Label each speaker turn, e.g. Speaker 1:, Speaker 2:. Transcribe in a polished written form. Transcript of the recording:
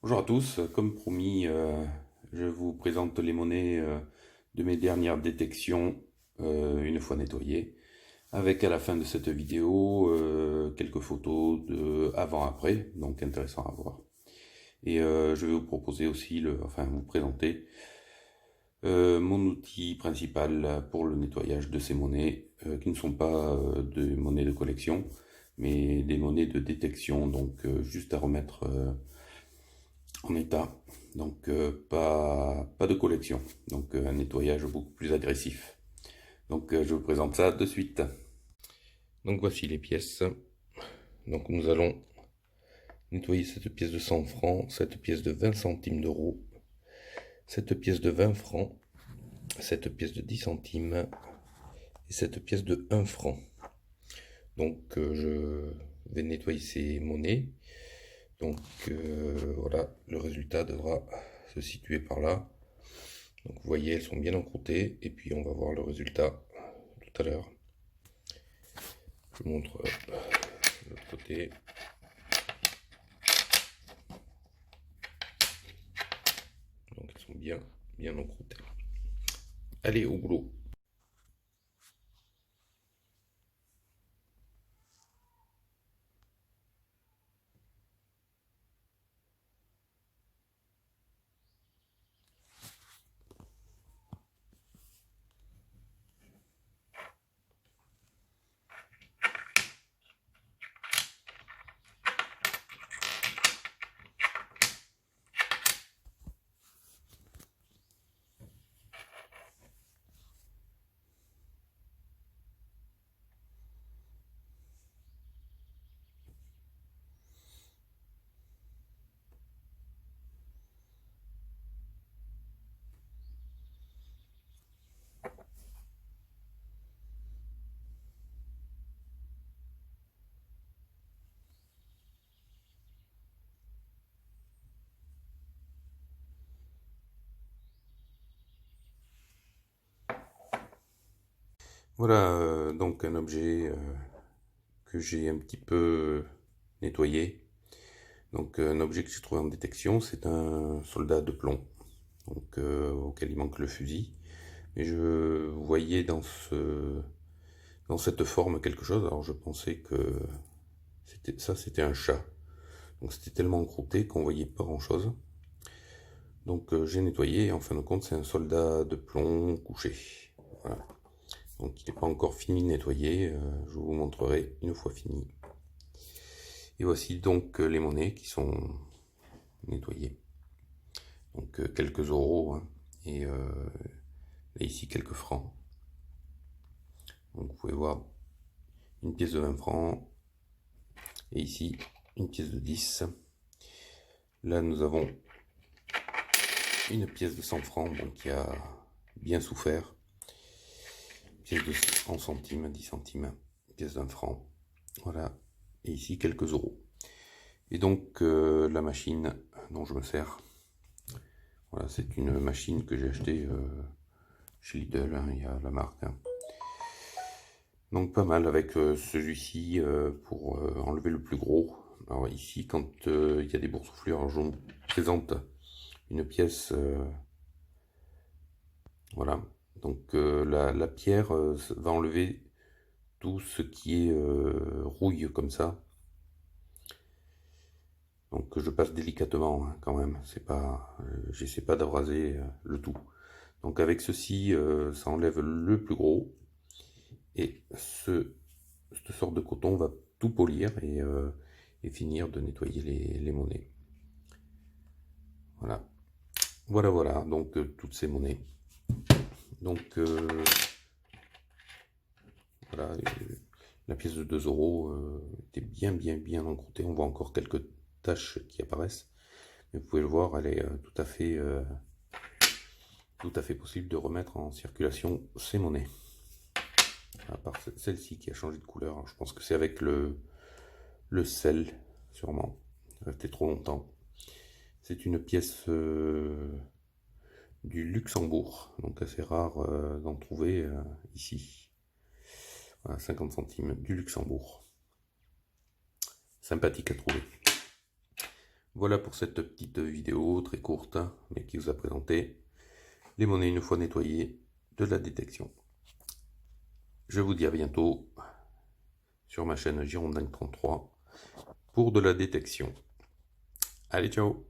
Speaker 1: Bonjour à tous, comme promis, je vous présente les monnaies de mes dernières détections une fois nettoyées, avec à la fin de cette vidéo quelques photos de avant-après, donc intéressant à voir. Et je vais vous proposer aussi, vous présenter mon outil principal pour le nettoyage de ces monnaies, qui ne sont pas des monnaies de collection, mais des monnaies de détection, donc juste à remettre en état, donc pas de collection, donc un nettoyage beaucoup plus agressif. Donc je vous présente ça de suite. Donc voici les pièces. Donc nous allons nettoyer cette pièce de 100 francs, cette pièce de 20 centimes d'euros, cette pièce de 20 francs, cette pièce de 10 centimes et cette pièce de 1 franc. Donc je vais nettoyer ces monnaies. Donc voilà, le résultat devra se situer par là. Donc vous voyez, elles sont bien encroûtées et puis on va voir le résultat tout à l'heure. Je vous montre de l'autre côté. Donc elles sont bien encroûtées. Allez, au boulot. Voilà donc un objet que j'ai un petit peu nettoyé. Donc un objet que j'ai trouvé en détection, c'est un soldat de plomb, donc auquel il manque le fusil. Et je voyais dans cette forme quelque chose. Alors je pensais que c'était un chat. Donc c'était tellement encroûté qu'on voyait pas grand chose. Donc j'ai nettoyé et en fin de compte c'est un soldat de plomb couché. Voilà. Donc il n'est pas encore fini de nettoyer, je vous montrerai une fois fini. Et voici donc les monnaies qui sont nettoyées. Donc quelques euros hein, et ici quelques francs. Donc vous pouvez voir une pièce de 20 francs et ici une pièce de 10. Là nous avons une pièce de 100 francs bon, qui a bien souffert. Pièce de 100 centimes, 10 centimes, pièce d'un franc. Voilà. Et ici quelques euros. Et donc la machine dont je me sers. Voilà, c'est une machine que j'ai achetée chez Lidl, hein, il y a la marque. Hein. Donc pas mal avec celui-ci pour enlever le plus gros. Alors ici, quand il y a des boursouflures, je vous présente une pièce. Voilà. Donc la pierre va enlever tout ce qui est rouille comme ça. Donc je passe délicatement hein, quand même. C'est pas, j'essaie pas d'abraser le tout. Donc avec ceci, ça enlève le plus gros. Et cette sorte de coton va tout polir et finir de nettoyer les monnaies. Voilà. Voilà, donc toutes ces monnaies. Donc Voilà, la pièce de 2 euros était bien encroûtée. On voit encore quelques taches qui apparaissent. Mais vous pouvez le voir, elle est tout à fait possible de remettre en circulation ces monnaies. À part celle-ci qui a changé de couleur. Alors, je pense que c'est avec le sel, sûrement. Resté trop longtemps. C'est une pièce du Luxembourg, donc assez rare d'en trouver ici. Voilà, 50 centimes du Luxembourg. Sympathique à trouver. Voilà pour cette petite vidéo très courte, mais qui vous a présenté les monnaies une fois nettoyées de la détection. Je vous dis à bientôt sur ma chaîne Girondin 33 pour de la détection. Allez, ciao!